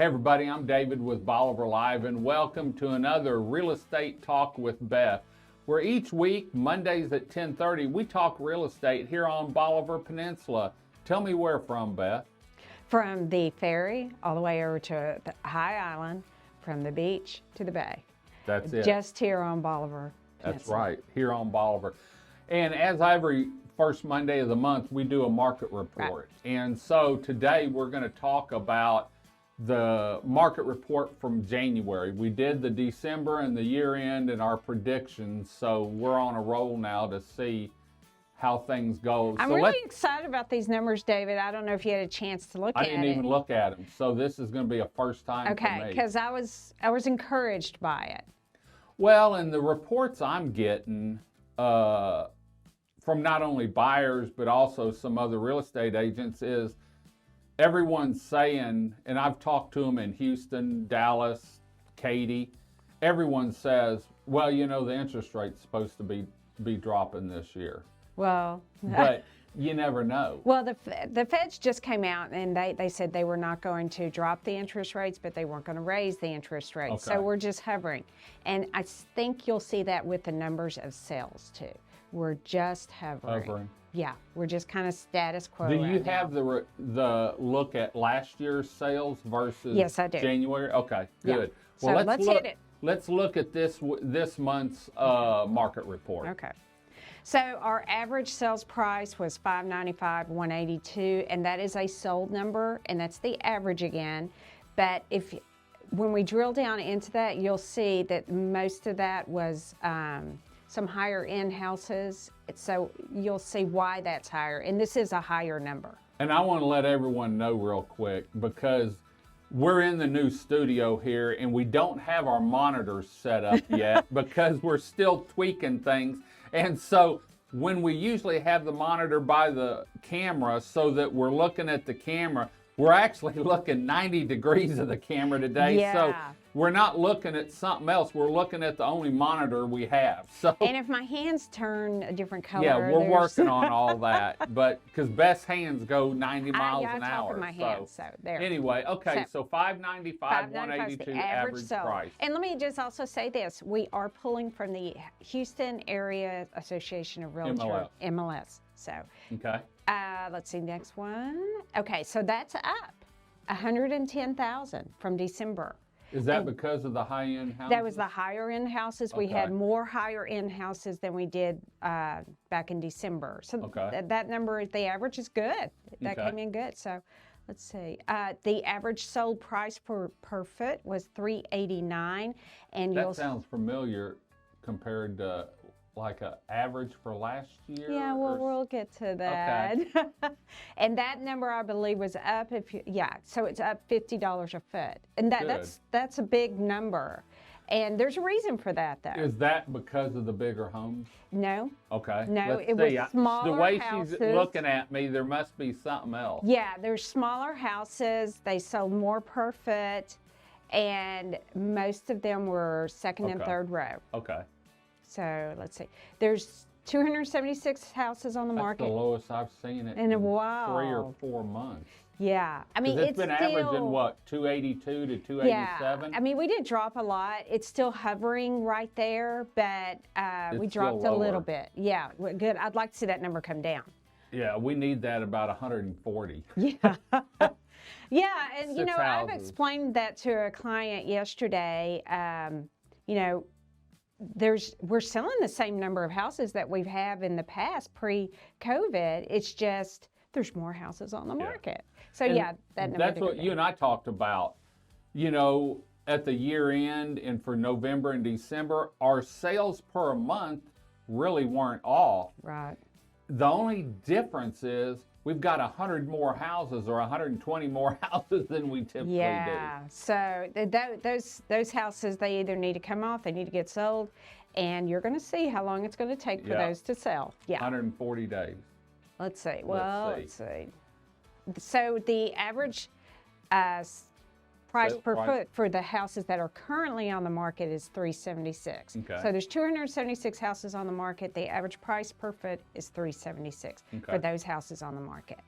Hey everybody, I'm David with Bolivar Live, and welcome to another Real Estate Talk with Beth, where each week, Mondays at 10:30, we talk real estate here on Bolivar Peninsula. Tell me where from, Beth? From the ferry all the way over to the High Island, from the beach to the bay. That's it. Just here on Bolivar Peninsula. That's right, here on Bolivar. And as every first Monday of the month, we do a market report. Right. And so today we're going to talk about the market report from January. We did the December and the year end and our predictions, so we're on a roll now to see how things go. I'm really excited about these numbers, David. I don't know if you had a chance to look at it. I didn't even look at them, so this is going to be a first time for me. Okay, because I was encouraged by it. Well, and the reports I'm getting from not only buyers but also some other real estate agents is everyone's saying, and I've talked to them in Houston, Dallas, Katy, everyone says, well, you know, the interest rate's supposed to be dropping this year. Well, but you never know. Well, the Feds just came out and they said they were not going to drop the interest rates, but they weren't going to raise the interest rates. Okay. So we're just hovering. And I think you'll see that with the numbers of sales too. We're just hovering. Yeah, we're just kind of status quo. Do you have the look at last year's sales versus Yes, I do. January? Okay, good. Yeah. Well, so let's hit it. Let's look at this month's market report. Okay. So our average sales price was $595,182, and that is a sold number, and that's the average again. But when we drill down into that, you'll see that most of that was some higher end houses. So you'll see why that's higher, and this is a higher number. And I want to let everyone know real quick, because we're in the new studio here and we don't have our monitors set up yet because we're still tweaking things. And so when we usually have the monitor by the camera so that we're looking at the camera, we're actually looking 90 degrees of the camera today. Yeah. So we're not looking at something else. We're looking at the only monitor we have. So, and if my hands turn a different color, yeah, we're working on all that. But because Beth's hands go 90 miles an hour. I talk with my hands, so there. Anyway, okay, so $595, $182 average sale. price. And let me just also say this: we are pulling from the Houston Area Association of Realtors, MLS. So, okay. Let's see, next one. Okay, so that's up 110,000 from December. Is that because of the high-end houses? That was the higher-end houses. We Okay. had more higher-end houses than we did back in December. So that number, the average is good. That came in good. So let's see. The average sold price per foot was $389, and that sounds familiar compared to like an average for last year. Yeah, well, we'll get to that. Okay. And that number, I believe, was up. So it's up $50 a foot, and that's a big number. And there's a reason for that, though. Is that because of the bigger homes? No. Okay. No, Let's it see. was smaller The way houses. she's looking at me, there must be something else. Yeah, there's smaller houses. They sold more per foot, and most of them were second and third row. Okay. So let's see. There's 276 houses on the market. That's the lowest I've seen it in a while. 3 or 4 months. Yeah, I mean, it's been averaging what, 282 to 287? Yeah, I mean, we did drop a lot. It's still hovering right there, but we dropped a little bit. Yeah, good. I'd like to see that number come down. Yeah, we need that about 140. Yeah. Yeah, and you know, I've houses. explained that to a client yesterday. You know, we're selling the same number of houses that we've had in the past pre-COVID. It's just there's more houses on the market. So and that number. That's what you and I talked about. You know, at the year end and for November and December, our sales per month really weren't off. Right. The only difference is we've got 100 more houses or 120 more houses than we typically do. Yeah, so those houses, they either need to come off, they need to get sold, and you're going to see how long it's going to take for those to sell. Yeah. 140 days. Let's see. Well, let's see. So the average price per foot for the houses that are currently on the market is $376. Okay. So there's 276 houses on the market. The average price per foot is $376 for those houses on the market.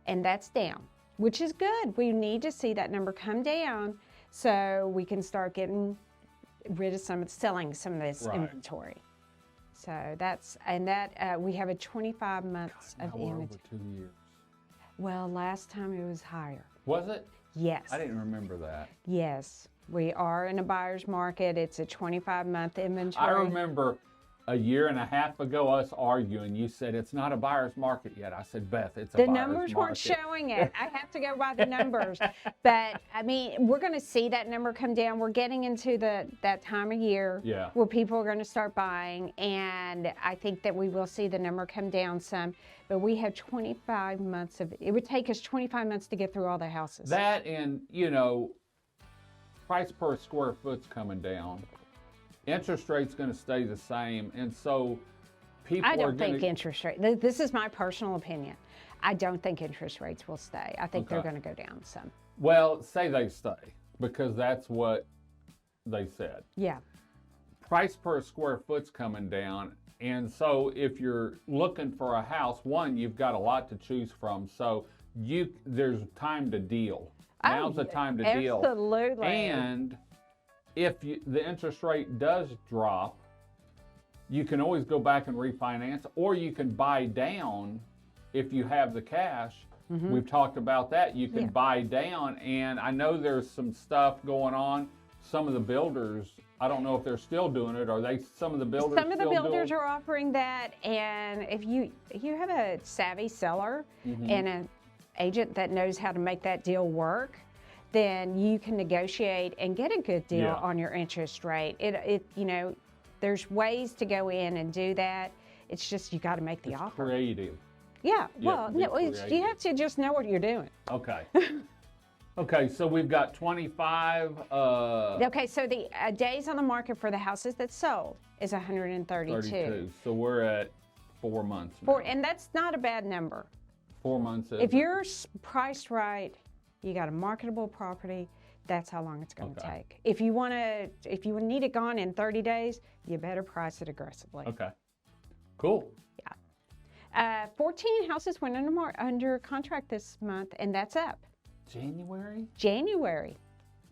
And that's down. which is good. We need to see that number come down so we can start getting rid of selling some of this Right. inventory. So we have a 25 months of Now we're over inventory. 2 years. Well, last time it was higher. Was it? Yes. I didn't remember that. Yes. We are in a buyer's market. It's a 25-month inventory. I remember a year and a half ago us arguing. You said it's not a buyer's market yet. I said, Beth, it's a The buyer's numbers market. weren't showing it. I have to go by the numbers. But I mean, we're going to see that number come down. We're getting into that time of year Yeah. where people are going to start buying, and I think that we will see the number come down some. But we have 25 months of it would take us 25 months to get through all the houses. That and, price per square foot's coming down. Interest rate's going to stay the same. And so people I don't are going think interest rate. This is my personal opinion. I don't think interest rates will stay. I think they're Okay. going to go down some. Well, say they stay because that's what they said. Yeah. Price per square foot's coming down. And so if you're looking for a house, one, you've got a lot to choose from. So there's time to deal. Now's the time to deal. Absolutely. And if the interest rate does drop, you can always go back and refinance, or you can buy down if you have the cash. Mm-hmm. We've talked about that. You can buy down, and I know there's some stuff going on. Some of the builders, I don't know if they're still doing it. Are they? Some of the builders. Some of the still builders doing? are offering that, and if you have a savvy seller Mm-hmm. and an agent that knows how to make that deal work, then you can negotiate and get a good deal on your interest rate. There's ways to go in and do that. It's just you got to make the offer. Creative. Yeah. You have Well, to be no, you creative. have to just know what you're doing. Okay. Okay, so we've got 25. Okay, so the days on the market for the houses that sold is 132. 32. So we're at 4 months now. And that's not a bad number. 4 months. If you're priced right, you got a marketable property, that's how long it's going to Okay. take. If you need it gone in 30 days, you better price it aggressively. Okay. Cool. 14 houses went under contract this month, and that's up. January? January.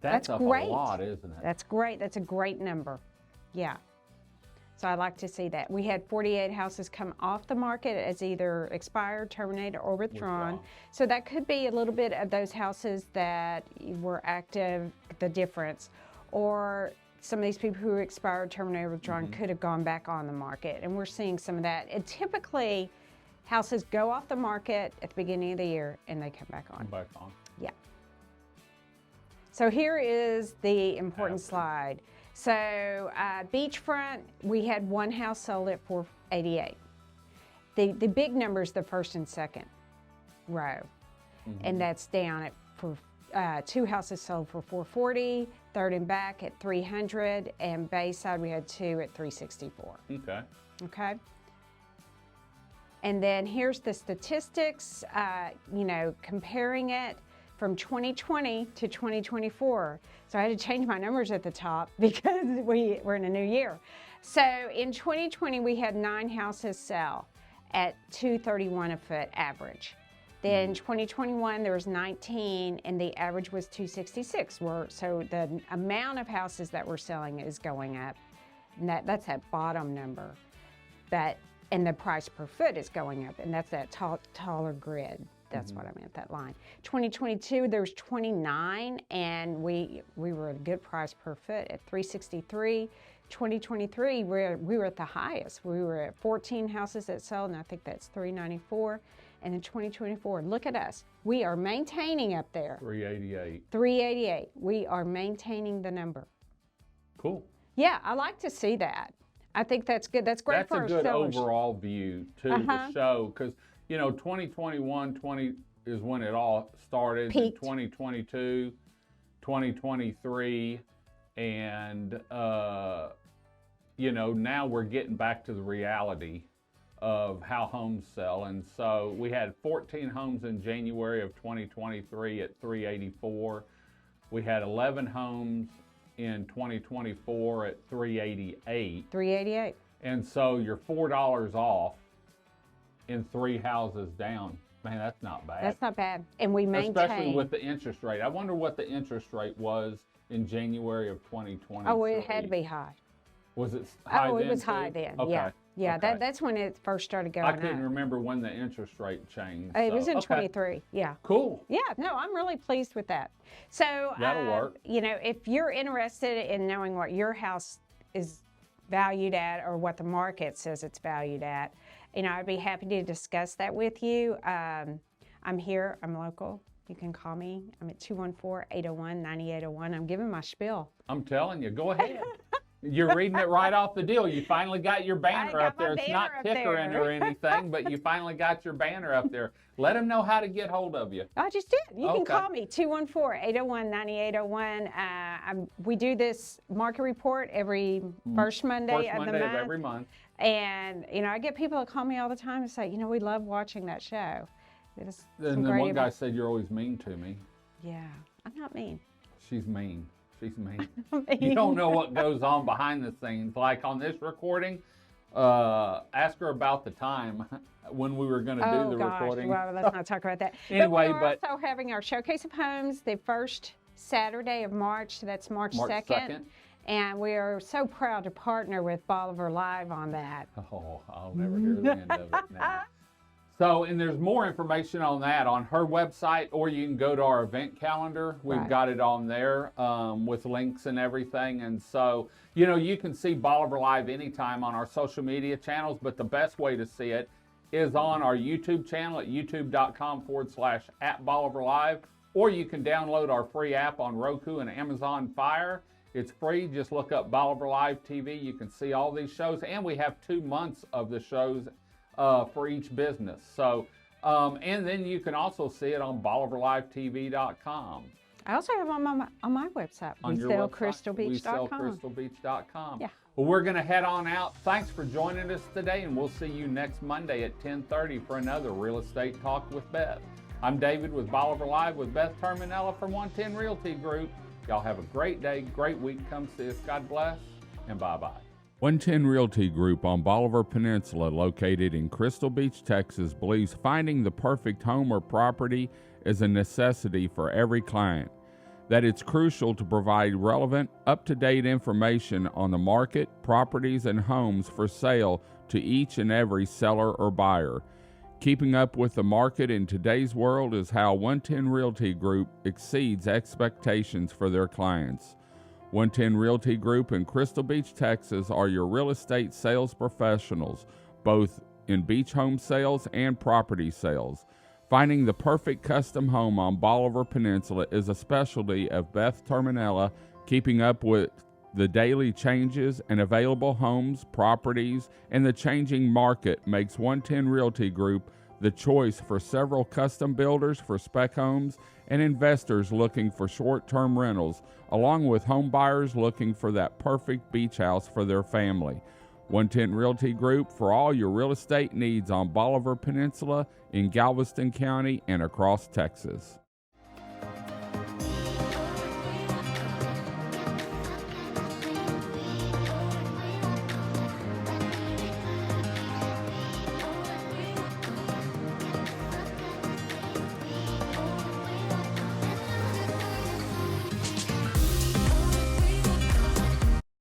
That's up great. a lot, isn't it? That's great. That's a great number. Yeah. So I like to see that. We had 48 houses come off the market as either expired, terminated, or withdrawn. So that could be a little bit of those houses that were active, the difference. Or some of these people who expired, terminated, withdrawn could have gone back on the market. And we're seeing some of that. And typically, houses go off the market at the beginning of the year and they come back on. Back on. Yeah. So here is the important slide. So beachfront, we had one house sold at $488. The big numbers, the first and second row, and that's down for 2 houses sold for $440, third and back at $300, and Bayside we had 2 at $364. Okay. Okay. And then here's the statistics, comparing it from 2020 to 2024. So I had to change my numbers at the top because we're in a new year. So in 2020, we had 9 houses sell at $231 a foot average. Then 2021, there was 19, and the average was $266. So the amount of houses that we're selling is going up. And that's that bottom number. And the price per foot is going up, and that's that taller grid. That's what I meant, that line. 2022, there was 29, and we were at a good price per foot at $363. 2023, we were at the highest. We were at 14 houses that sold, and I think that's $394. And in 2024, look at us. We are maintaining up there. 388. 388. We are maintaining the number. Cool. Yeah, I like to see that. I think that's good. That's great That's for a our good sellers. overall view too to show, because 2021 is when it all started. Peaked. 2022, 2023, and now we're getting back to the reality of how homes sell. And so we had 14 homes in January of 2023 at 384. We had 11 homes in 2024 at 388. 388. And so you're $4 off in 3 houses down. Man, that's not bad. That's not bad. And we maintain. Especially with the interest rate. I wonder what the interest rate was in January of 2020. Oh, it had to be high. Was it high then? Oh, it was too? high then. Okay. Yeah. Yeah, Okay. that's when it first started going I up. couldn't remember when the interest rate changed. It was so, in okay. 23. Yeah. Cool. Yeah, no, I'm really pleased with that. So, That'll work. you know, if you're interested in knowing what your house is valued at or what the market says it's valued at, you know, I'd be happy to discuss that with you. I'm here. I'm local. You can call me. I'm at 214-801-9801. I'm giving my spiel. I'm telling you, go ahead. You're reading it right off the deal. You finally got your banner up there. It's not tickering or anything, but you finally got your banner up there. Let them know how to get hold of you. I just did. You can Okay. call me, 214-801-9801. We do this market report every first Monday of the month. Every month. And, you know, I get people that call me all the time and say, you know, we love watching that show. It's And then one guy said, you're always mean to me. Yeah, I'm not mean. She's mean. She's mean. I'm You mean. don't know what goes on behind the scenes. Like on this recording, ask her about the time when we were going to do the recording. Well, let's not talk about that. Anyway, but we're also having our Showcase of Homes the first Saturday of March. That's March 2nd. And we are so proud to partner with Bolivar Live on that. Oh, I'll never hear the end of it now. So, and there's more information on that on her website, or you can go to our event calendar. We've got it on there with links and everything. And so, you know, you can see Bolivar Live anytime on our social media channels, but the best way to see it is on our YouTube channel at youtube.com/@Bolivar Live, or you can download our free app on Roku and Amazon Fire. It's free. Just look up Bolivar Live TV. You can see all these shows, and we have 2 months of the shows for each business. So, and then you can also see it on BolivarLiveTV.com. I also have on my website. On we your sell website, crystalbeach.com. WeSellCrystalBeach.com. Yeah. Well, we're going to head on out. Thanks for joining us today, and we'll see you next Monday at 10:30 for another Real Estate Talk with Beth. I'm David with Bolivar Live with Beth Terminella from 110 Realty Group. Y'all have a great day, great week. Come see us. God bless, and bye-bye. 110 Realty Group on Bolivar Peninsula, located in Crystal Beach, Texas, believes finding the perfect home or property is a necessity for every client. That it's crucial to provide relevant, up-to-date information on the market, properties, and homes for sale to each and every seller or buyer. Keeping up with the market in today's world is how 110 Realty Group exceeds expectations for their clients. 110 Realty Group in Crystal Beach, Texas are your real estate sales professionals, both in beach home sales and property sales. Finding the perfect custom home on Bolivar Peninsula is a specialty of Beth Terminella. Keeping up with the daily changes and available homes, properties, and the changing market makes 110 Realty Group the choice for several custom builders for spec homes and investors looking for short-term rentals, along with home buyers looking for that perfect beach house for their family. 110 Realty Group for all your real estate needs on Bolivar Peninsula, in Galveston County, and across Texas.